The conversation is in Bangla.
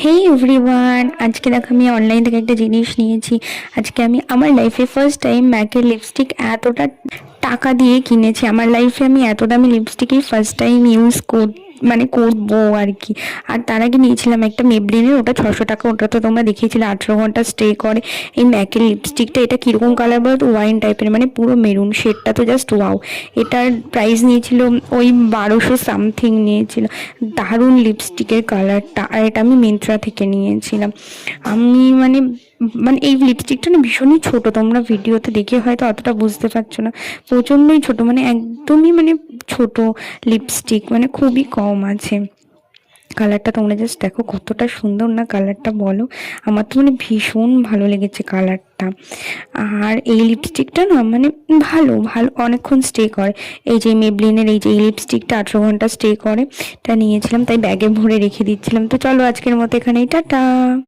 হে এভরিওয়ান, আজকে দেখো আমি অনলাইন থেকে একটা জিনিস নিয়েছি। আজকে আমি আমার লাইফে ফার্স্ট টাইম ম্যাকের লিপস্টিক এতটা টাকা দিয়ে কিনেছি। আমার লাইফে আমি এত দামি লিপস্টিকই ফার্স্ট টাইম ইউজ করবো আর কি। আর তার আগে নিয়েছিলাম একটা মেবলিনের, ওটা 600 টাকা। ওটা তো তোমরা দেখিয়েছিলে 18 ঘন্টা স্টে করে। এই ম্যাকের লিপস্টিকটা, এটা কীরকম কালার বলো তো, ওয়াইন টাইপের, মানে পুরো মেরুন শেডটা তো জাস্ট ওয়াও। এটার প্রাইস নিয়েছিল ওই 1200 সামথিং নিয়েছিল। দারুণ লিপস্টিকের কালারটা। আর এটা আমি মিন্ত্রা থেকে নিয়েছিলাম। আমি মানে মানে এই লিপস্টিকটা না ভীষণই ছোট, তোমরা ভিডিওতে দেখে হয়তো অতটা বুঝতে পারছো না। প্রচণ্ডই ছোট, মানে একদমই মানে ছোট লিপস্টিক, মানে খুবই কম আছে। কালারটা তোমরা জাস্ট দেখো কতটা সুন্দর না কালারটা, বলো। আমার তো মানে ভীষণ ভালো লেগেছে কালারটা। আর এই লিপস্টিকটা না মানে ভালো ভালো অনেকক্ষণ স্টে করে। এই যে মেবলিনের এই লিপস্টিকটা 18 ঘন্টা স্টে করে, তা নিয়েছিলাম, তাই ব্যাগে ভরে রেখে দিচ্ছিলাম। তো চলো আজকের মতো এখানেই, টাটা।